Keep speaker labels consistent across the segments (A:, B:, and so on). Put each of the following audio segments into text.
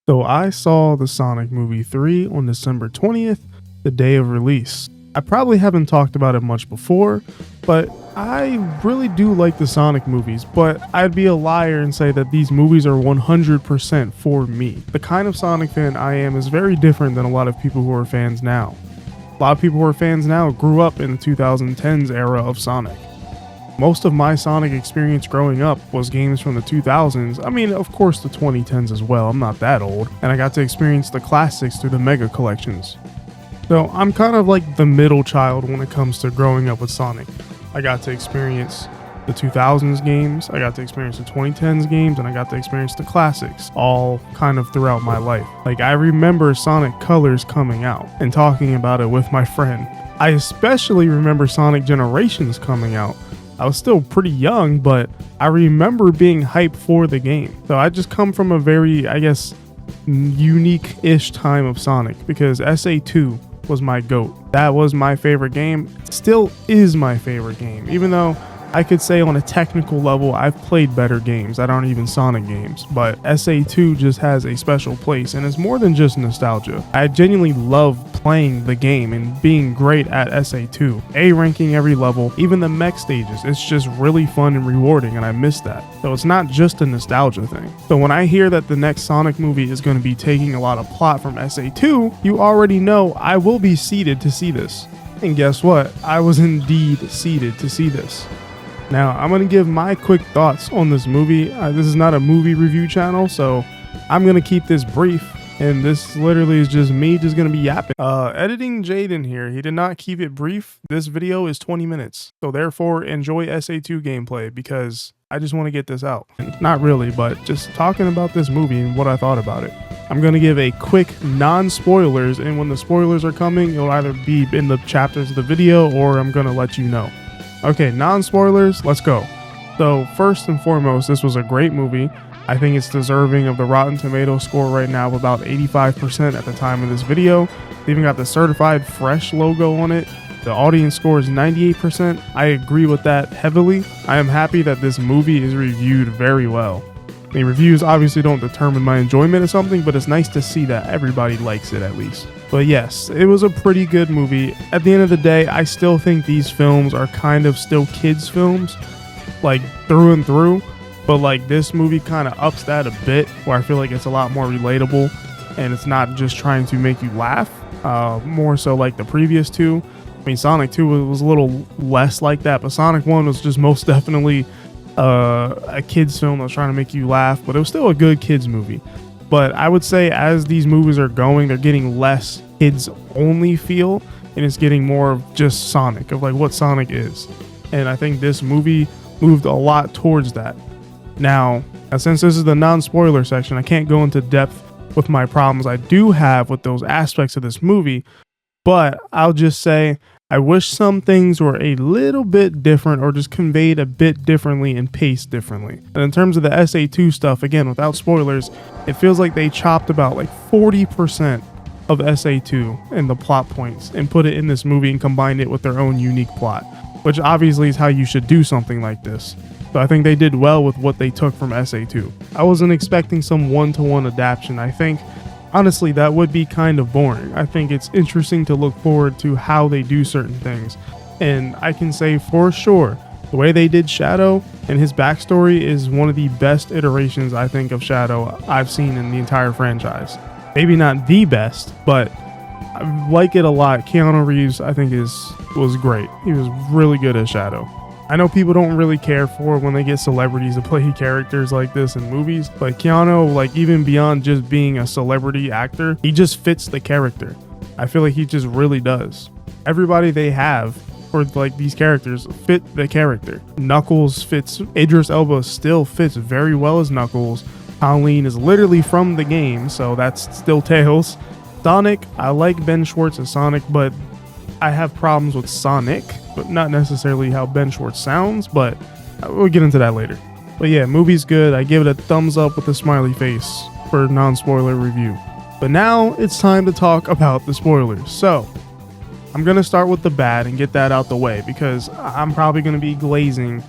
A: So I saw the Sonic movie 3 on December 20th, the day of release. I probably haven't talked about it much before, but I really do like the Sonic movies, but I'd be a liar and say that these movies are 100% for me. The kind of Sonic fan I am is very different than a lot of people who are fans now. A lot of people who are fans now grew up in the 2010s era of Sonic. Most of my Sonic experience growing up was games from the 2000s. I mean, of course the 2010s as well, I'm not that old. And I got to experience the classics through the Mega collections. So I'm kind of like the middle child when it comes to growing up with Sonic. I got to experience the 2000s games, I got to experience the 2010s games, and I got to experience the classics all kind of throughout my life. Like, I remember Sonic Colors coming out and talking about it with my friend. I especially remember Sonic Generations coming out. I was still pretty young, but I remember being hyped for the game. So I just come from a very, I guess, unique-ish time of Sonic, because SA2 was my GOAT. That was my favorite game. It still is my favorite game, even though I could say on a technical level I've played better games that aren't even Sonic games, but SA2 just has a special place, and it's more than just nostalgia. I genuinely love playing the game and being great at SA2, A ranking every level, even the mech stages. It's just really fun and rewarding, and I miss that. So it's not just a nostalgia thing. So when I hear that the next Sonic movie is going to be taking a lot of plot from SA2, you already know I will be seated to see this. And guess what? I was indeed seated to see this. Now, I'm going to give my quick thoughts on this movie. This is not a movie review channel, so I'm going to keep this brief, and this literally is just me just going to be yapping. Editing Jayden here. He did not keep it brief. This video is 20 minutes, so therefore enjoy SA2 gameplay, because I just want to get this out. Not really, but just talking about this movie and what I thought about it. I'm going to give a quick non-spoilers, and when the spoilers are coming, it'll either be in the chapters of the video or I'm going to let you know. Okay, non-spoilers, let's go. So first and foremost, this was a great movie. I think it's deserving of the Rotten Tomatoes score right now of about 85% at the time of this video. They even got the certified fresh logo on it. The audience score is 98%. I agree with that heavily. I am happy that this movie is reviewed very well. I mean, reviews obviously don't determine my enjoyment of something, but it's nice to see that everybody likes it at least. But yes, it was a pretty good movie. At the end of the day, I still think these films are kind of still kids films, like through and through. But like this movie kind of ups that a bit, where I feel like it's a lot more relatable and it's not just trying to make you laugh, more so like the previous two. I mean, Sonic 2 was a little less like that, but Sonic 1 was just most definitely a kids film that was trying to make you laugh, but it was still a good kids movie. But I would say as these movies are going, they're getting less kids only feel, and it's getting more of just Sonic, of like what Sonic is. And I think this movie moved a lot towards that. Now, since this is the non-spoiler section, I can't go into depth with my problems I do have with those aspects of this movie, but I'll just say I wish some things were a little bit different, or just conveyed a bit differently and paced differently. And in terms of the SA2 stuff, again, without spoilers, it feels like they chopped about like 40% of SA2 and the plot points and put it in this movie and combined it with their own unique plot, which obviously is how you should do something like this. So I think they did well with what they took from SA2. I wasn't expecting some one-to-one adaptation. I think honestly, that would be kind of boring. I think it's interesting to look forward to how they do certain things. And I can say for sure, the way they did Shadow and his backstory is one of the best iterations, I think, of Shadow I've seen in the entire franchise. Maybe not the best, but I like it a lot. Keanu Reeves, I think, was great. He was really good as Shadow. I know people don't really care for when they get celebrities to play characters like this in movies, but Keanu, like, even beyond just being a celebrity actor, he just fits the character. I feel like he just really does. Everybody they have for like these characters fit the character. Knuckles fits, Idris Elba still fits very well as Knuckles. Colleen is literally from the game, so that's still Tails. Sonic, I like Ben Schwartz as Sonic, but I have problems with Sonic, but not necessarily how Ben Schwartz sounds, but we'll get into that later. But yeah, movie's good. I give it a thumbs up with a smiley face for non-spoiler review. But now it's time to talk about the spoilers. So I'm going to start with the bad and get that out the way, because I'm probably going to be glazing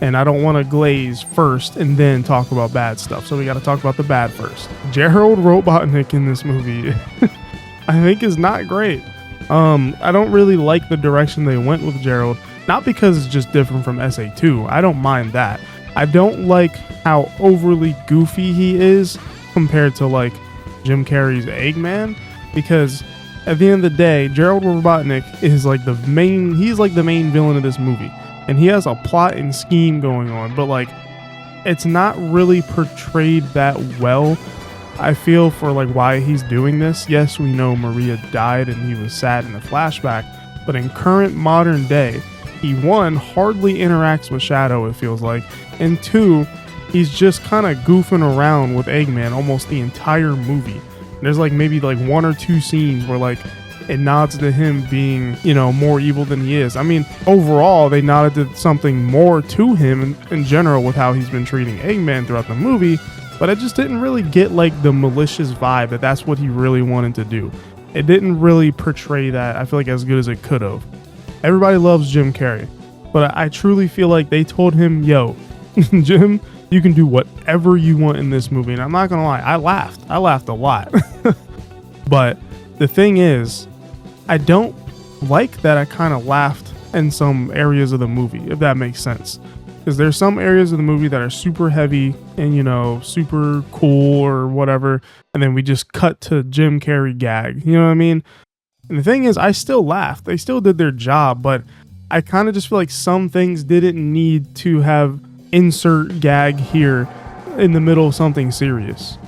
A: And I don't want to glaze first and then talk about bad stuff. So we got to talk about the bad first. Gerald Robotnik in this movie, I think is not great. I don't really like the direction they went with Gerald. Not because it's just different from SA2. I don't mind that. I don't like how overly goofy he is compared to like Jim Carrey's Eggman. Because at the end of the day, Gerald Robotnik is like he's like the main villain of this movie. And he has a plot and scheme going on, but like it's not really portrayed that well, I feel, for like why he's doing this. Yes, we know Maria died and he was sad in the flashback, but in current modern day, he, one, hardly interacts with Shadow, it feels like, and two, he's just kind of goofing around with Eggman almost the entire movie. There's like maybe like one or two scenes where like it nods to him being, you know, more evil than he is. I mean, overall, they nodded to something more to him in general with how he's been treating Eggman throughout the movie, but I just didn't really get like the malicious vibe that that's what he really wanted to do. It didn't really portray that, I feel like, as good as it could have. Everybody loves Jim Carrey, but I truly feel like they told him, yo, Jim, you can do whatever you want in this movie. And I'm not gonna lie, I laughed a lot. But the thing is, I don't like that I kind of laughed in some areas of the movie, if that makes sense. Because there's some areas of the movie that are super heavy and, you know, super cool or whatever. And then we just cut to Jim Carrey gag. You know what I mean? And the thing is, I still laughed. They still did their job. But I kind of just feel like some things didn't need to have insert gag here in the middle of something serious.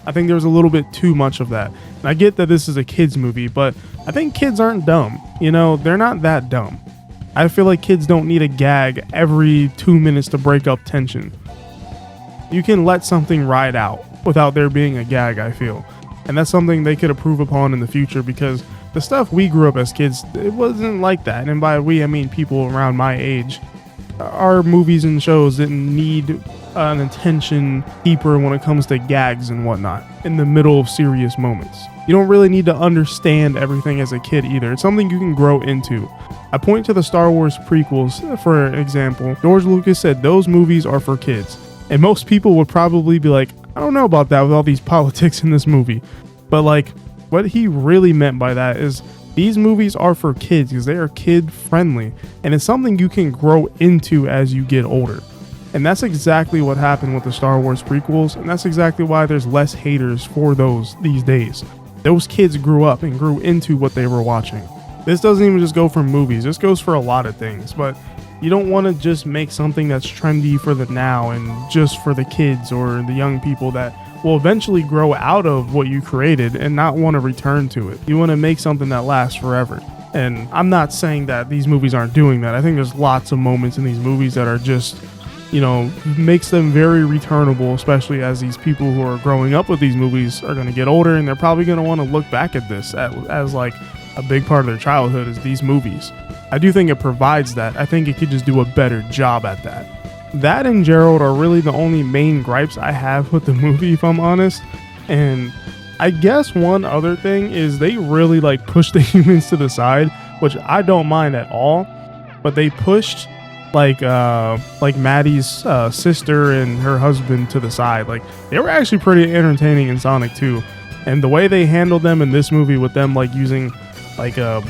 A: I think there was a little bit too much of that. And I get that this is a kid's movie, but I think kids aren't dumb. You know, they're not that dumb. I feel like kids don't need a gag every 2 minutes to break up tension. You can let something ride out without there being a gag, I feel. And that's something they could improve upon in the future, because the stuff we grew up as kids, it wasn't like that. And by we, I mean people around my age. Our movies and shows didn't need an attention deeper when it comes to gags and whatnot in the middle of serious moments. You don't really need to understand everything as a kid either. It's something you can grow into. I point to the Star Wars prequels, for example. George Lucas said those movies are for kids. And most people would probably be like, I don't know about that with all these politics in this movie. But like, what he really meant by that is these movies are for kids because they are kid friendly. And it's something you can grow into as you get older. And that's exactly what happened with the Star Wars prequels. And that's exactly why there's less haters for those these days. Those kids grew up and grew into what they were watching. This doesn't even just go for movies. This goes for a lot of things. But you don't want to just make something that's trendy for the now and just for the kids or the young people that will eventually grow out of what you created and not want to return to it. You want to make something that lasts forever. And I'm not saying that these movies aren't doing that. I think there's lots of moments in these movies that are just, you know, makes them very returnable, especially as these people who are growing up with these movies are going to get older, and they're probably going to want to look back at this as like a big part of their childhood is these movies. I do think it provides that. I think it could just do a better job at that. That and Gerald are really the only main gripes I have with the movie, if I'm honest. And I guess one other thing is they really like push the humans to the side, which I don't mind at all. But they pushed like Maddie's sister and her husband to the side. Like, they were actually pretty entertaining in Sonic 2. And the way they handled them in this movie with them like using like a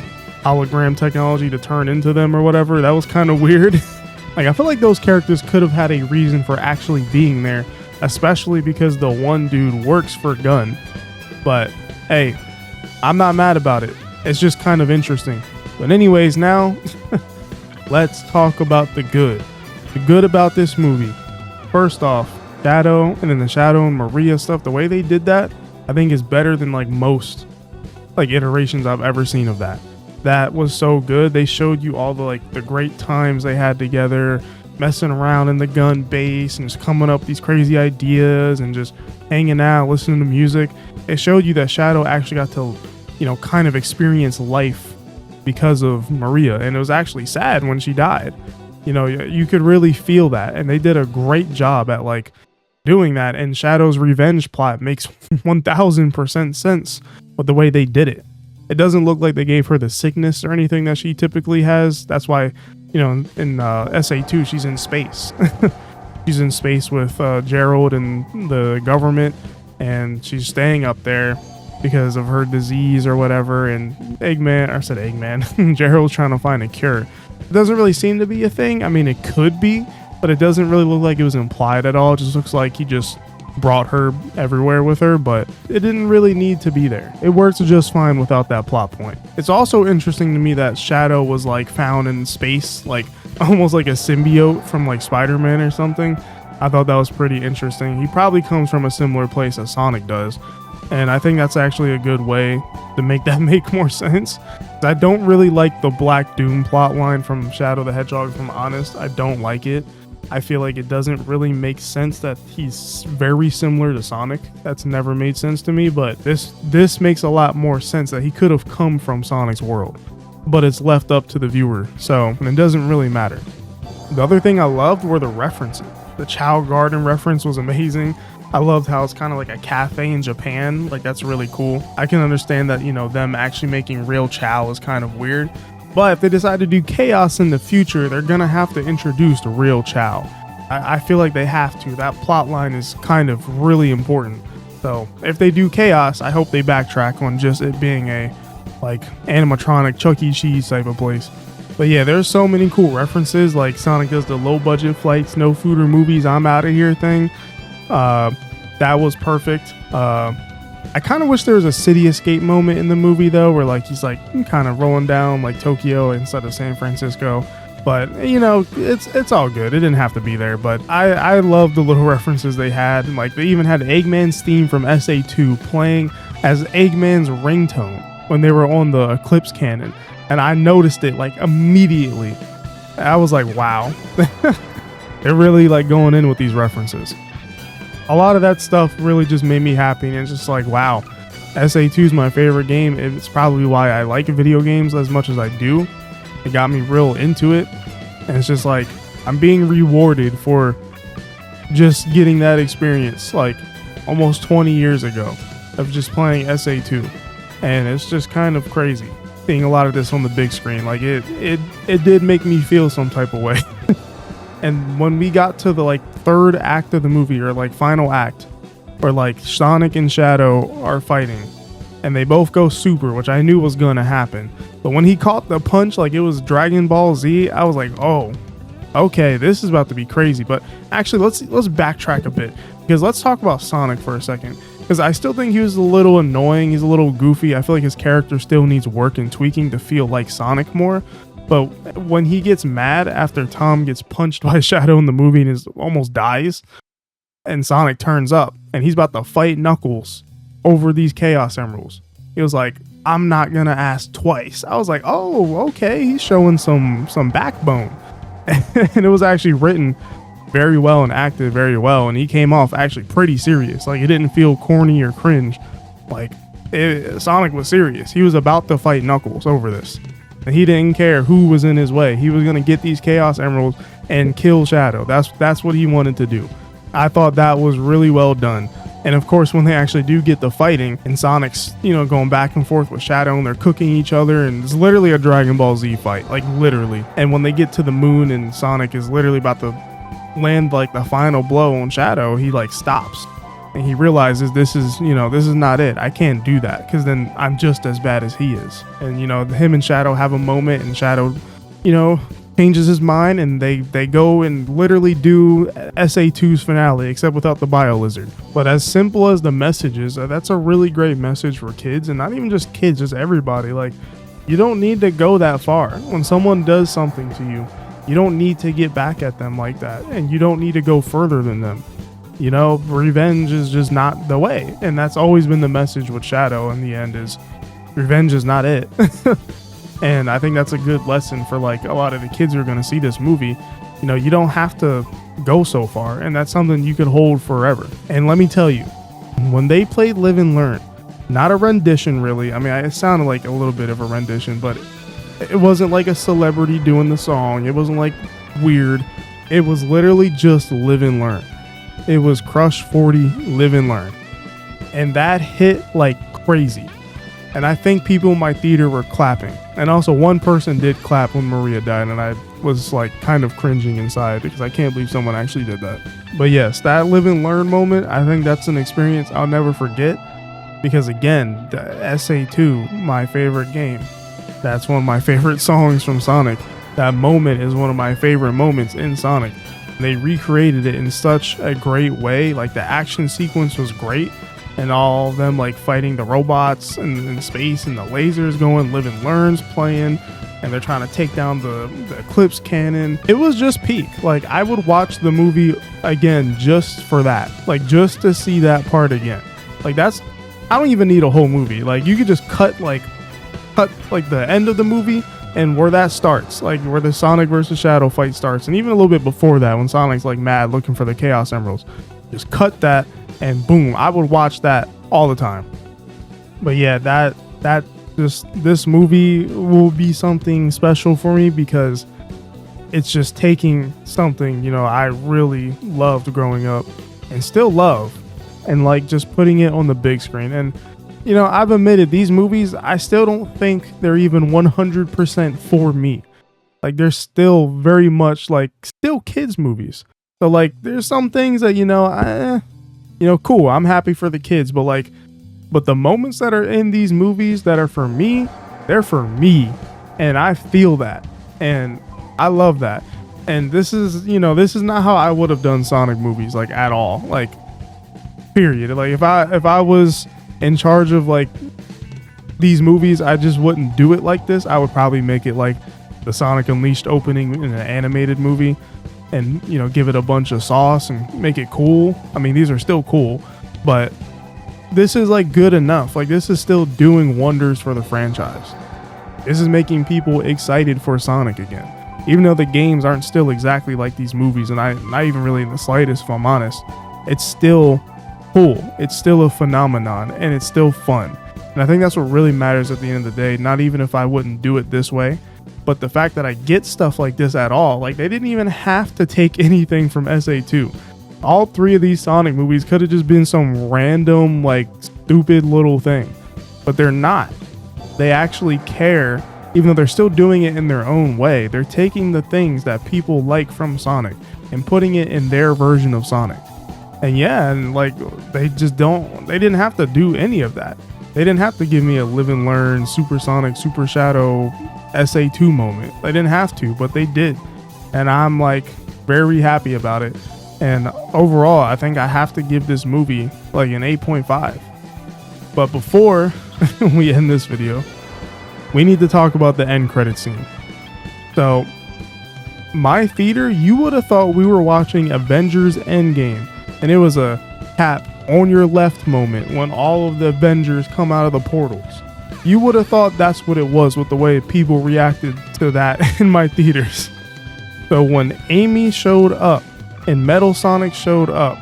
A: hologram technology to turn into them or whatever, that was kind of weird. Like, I feel like those characters could have had a reason for actually being there, especially because the one dude works for Gunn. But hey, I'm not mad about it. It's just kind of interesting. But anyways, now let's talk about the good. The good about this movie. First off, Shadow, and then the Shadow and Maria stuff, the way they did that, I think is better than like most like iterations I've ever seen of that. That was so good. They showed you all the like the great times they had together, messing around in the gun base and just coming up with these crazy ideas and just hanging out, listening to music. It showed you that Shadow actually got to, you know, kind of experience life because of Maria. And it was actually sad when she died. You know, you could really feel that. And they did a great job at like doing that. And Shadow's revenge plot makes 1000% sense with the way they did it. It doesn't look like they gave her the sickness or anything that she typically has. That's why in SA2, she's in space. She's in space with Gerald and the government, and she's staying up there because of her disease or whatever. And Eggman, Gerald's trying to find a cure. It doesn't really seem to be a thing. I mean, it could be, but it doesn't really look like it was implied at all. It just looks like he just brought her everywhere with her, but it didn't really need to be there. It works just fine without that plot point. It's also interesting to me that Shadow was like found in space, like almost like a symbiote from like Spider-Man or something. I thought that was pretty interesting. He probably comes from a similar place as Sonic does, and I think that's actually a good way to make that make more sense. I don't really like the Black Doom plotline from Shadow the Hedgehog, if I'm honest. I don't like it. I feel like it doesn't really make sense that he's very similar to Sonic. That's never made sense to me, but this makes a lot more sense that he could have come from Sonic's world, but it's left up to the viewer, so it doesn't really matter. The other thing I loved were the references. The Chow Garden reference was amazing. I loved how it's kind of like a cafe in Japan. Like, that's really cool. I can understand that, them actually making real Chow is kind of weird. But if they decide to do Chaos in the future, they're going to have to introduce the real Chow. I feel like they have to. That plot line is kind of really important. So if they do Chaos, I hope they backtrack on just it being a like animatronic Chuck E. Cheese type of place. But yeah, there's so many cool references. Like Sonic does the low budget flights, no food or movies, I'm out of here thing. That was perfect. I kind of wish there was a city escape moment in the movie though, where like he's like kind of rolling down like Tokyo instead of San Francisco. But it's all good. It didn't have to be there. But I love the little references they had. Like they even had Eggman's theme from SA2 playing as Eggman's ringtone when they were on the Eclipse cannon, and I noticed it like immediately. I was like, wow, they're really like going in with these references. A lot of that stuff really just made me happy, and it's just like, wow, SA2 is my favorite game. It's probably why I like video games as much as I do. It got me real into it, and it's just like I'm being rewarded for just getting that experience like almost 20 years ago of just playing SA2, and it's just kind of crazy seeing a lot of this on the big screen. Like it did make me feel some type of way. And when we got to the like third act of the movie, or like final act, where like Sonic and Shadow are fighting and they both go super, which I knew was gonna happen, but when he caught the punch like it was Dragon Ball Z, I was like, oh, okay, this is about to be crazy. But actually, let's backtrack a bit, because let's talk about Sonic for a second, because I still think he was a little annoying. He's a little goofy. I feel like his character still needs work and tweaking to feel like Sonic more. But when he gets mad after Tom gets punched by Shadow in the movie and almost dies, and Sonic turns up and he's about to fight Knuckles over these Chaos Emeralds, he was like, I'm not gonna ask twice. I was like, oh, okay, he's showing some backbone. And it was actually written very well and acted very well, and he came off actually pretty serious. Like, it didn't feel corny or cringe. Like, Sonic was serious. He was about to fight Knuckles over this, and he didn't care who was in his way. He was going to get these Chaos Emeralds and kill Shadow. That's what he wanted to do. I thought that was really well done. And of course, when they actually do get the fighting, and Sonic's, going back and forth with Shadow, and they're cooking each other, and it's literally a Dragon Ball Z fight, like literally. And when they get to the moon and Sonic is literally about to land like the final blow on Shadow, he like stops. And he realizes this is not it. I can't do that, because then I'm just as bad as he is. And, him and Shadow have a moment, and Shadow, changes his mind, and they go and literally do SA2's finale, except without the Bio Lizard. But as simple as the message is, that's a really great message for kids, and not even just kids, just everybody. Like, you don't need to go that far. When someone does something to you, you don't need to get back at them like that, and you don't need to go further than them. Revenge is just not the way. And that's always been the message with Shadow in the end, is revenge is not it. And I think that's a good lesson for like a lot of the kids who are going to see this movie. You don't have to go so far, and that's something you could hold forever. And let me tell you, when they played Live and Learn, not a rendition really. I mean, it sounded like a little bit of a rendition, but it wasn't like a celebrity doing the song. It wasn't like weird. It was literally just Live and Learn. It was Crush 40, Live and Learn. And that hit like crazy. And I think people in my theater were clapping. And also one person did clap when Maria died, and I was like kind of cringing inside because I can't believe someone actually did that. But yes, that live and learn moment, I think that's an experience I'll never forget, because again, the SA2, my favorite game, that's one of my favorite songs from Sonic. That moment is one of my favorite moments in Sonic. They recreated it in such a great way. Like the action sequence was great, and all of them like fighting the robots in space, and the lasers going, Live and Learn's playing, and they're trying to take down the Eclipse cannon. It was just peak. Like I would watch the movie again just for that, like just to see that part again. Like I don't even need a whole movie. Like you could just cut like the end of the movie and where that starts, like where the Sonic versus Shadow fight starts, and even a little bit before that when Sonic's like mad looking for the Chaos Emeralds. Just cut that and boom, I would watch that all the time. But yeah, this movie will be something special for me because it's just taking something, you know, I really loved growing up and still love, and like just putting it on the big screen. And you know, I've admitted these movies, I still don't think they're even 100% for me. Like they're still very much like still kids movies. So like there's some things that, cool, I'm happy for the kids, but the moments that are in these movies that are for me, they're for me. And I feel that. And I love that. And this is not how I would have done Sonic movies, like at all. Like, period. Like if I was in charge of like these movies, I just wouldn't do it like this. I would probably make it like the Sonic Unleashed opening in an animated movie, and give it a bunch of sauce and make it cool. I mean, these are still cool, but this is like good enough. Like this is still doing wonders for the franchise. This is making people excited for Sonic again, even though the games aren't still exactly like these movies, and not even really in the slightest, if I'm honest. It's still cool. It's still a phenomenon, and it's still fun. And I think that's what really matters at the end of the day. Not even if I wouldn't do it this way, but the fact that I get stuff like this at all. Like they didn't even have to take anything from SA2. All three of these Sonic movies could have just been some random, like stupid little thing, but they're not. They actually care, even though they're still doing it in their own way. They're taking the things that people like from Sonic and putting it in their version of Sonic. And yeah, and like they didn't have to do any of that. They didn't have to give me a Live and Learn, Super Sonic, Super Shadow, SA2 moment. They didn't have to, but they did. And I'm like very happy about it. And overall, I think I have to give this movie like an 8.5. But before we end this video, we need to talk about the end credit scene. So my theater, you would have thought we were watching Avengers Endgame, and it was a tap on your left moment when all of the Avengers come out of the portals. You would have thought that's what it was with the way people reacted to that in my theaters. So when Amy showed up and Metal Sonic showed up,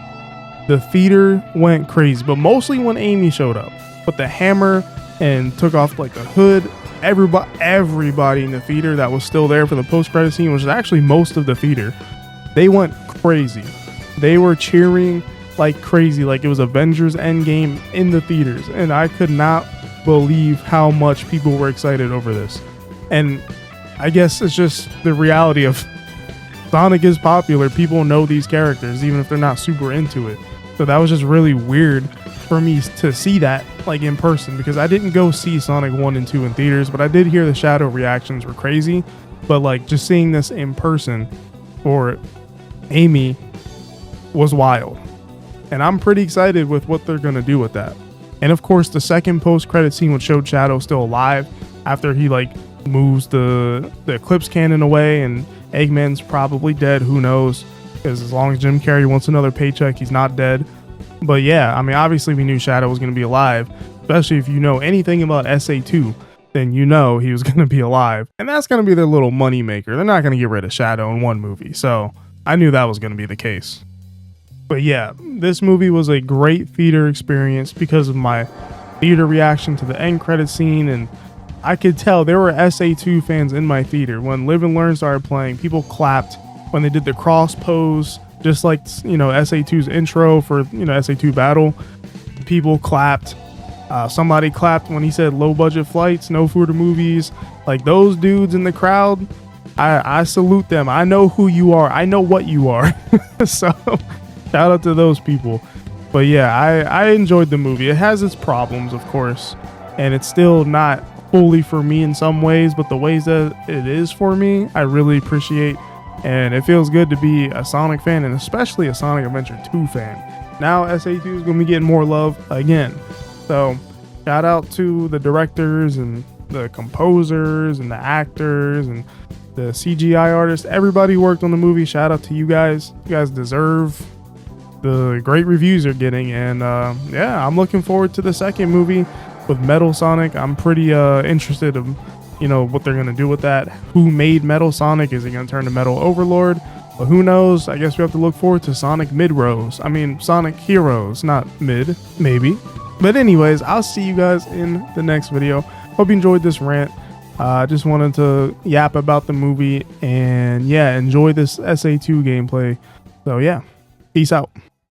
A: the theater went crazy, but mostly when Amy showed up with the hammer and took off like the hood. Everybody in the theater that was still there for the post-credit scene, which is actually most of the theater, they went crazy. They were cheering like crazy, like it was Avengers Endgame in the theaters, and I could not believe how much people were excited over this. And I guess it's just the reality of Sonic is popular. People know these characters even if they're not super into it. So that was just really weird for me to see that like in person, because I didn't go see Sonic 1 and 2 in theaters, but I did hear the Shadow reactions were crazy. But like just seeing this in person for Amy was wild. And I'm pretty excited with what they're going to do with that. And of course, the second post-credit scene, which showed Shadow still alive after he like moves the Eclipse cannon away, and Eggman's probably dead. Who knows? Because as long as Jim Carrey wants another paycheck, he's not dead. But yeah, I mean, obviously we knew Shadow was going to be alive, especially if you know anything about SA2, then you know he was going to be alive. And that's going to be their little money maker. They're not going to get rid of Shadow in one movie. So I knew that was going to be the case. But yeah, this movie was a great theater experience because of my theater reaction to the end credit scene. And I could tell there were SA2 fans in my theater. When Live and Learn started playing, people clapped when they did the cross pose, just like, SA2's intro for, SA2 Battle. People clapped. Somebody clapped when he said low budget flights, no food or movies. Like those dudes in the crowd, I salute them. I know who you are. I know what you are. So shout out to those people. But yeah, I enjoyed the movie. It has its problems, of course, and it's still not fully for me in some ways, but the ways that it is for me, I really appreciate. And it feels good to be a Sonic fan, and especially a Sonic Adventure 2 fan. Now SA2 is going to be getting more love again. So shout out to the directors and the composers and the actors and the CGI artists. Everybody who worked on the movie. Shout out to you guys. You guys deserve the great reviews you're getting. And yeah, I'm looking forward to the second movie with Metal Sonic. I'm pretty interested in, you know, what they're going to do with that. Who made Metal Sonic? Is he going to turn to Metal Overlord? But who knows? I guess we have to look forward to Sonic Mid-Rose. I mean, Sonic Heroes, not Mid, maybe. But anyways, I'll see you guys in the next video. Hope you enjoyed this rant. Just wanted to yap about the movie and yeah, enjoy this SA2 gameplay. So yeah, peace out.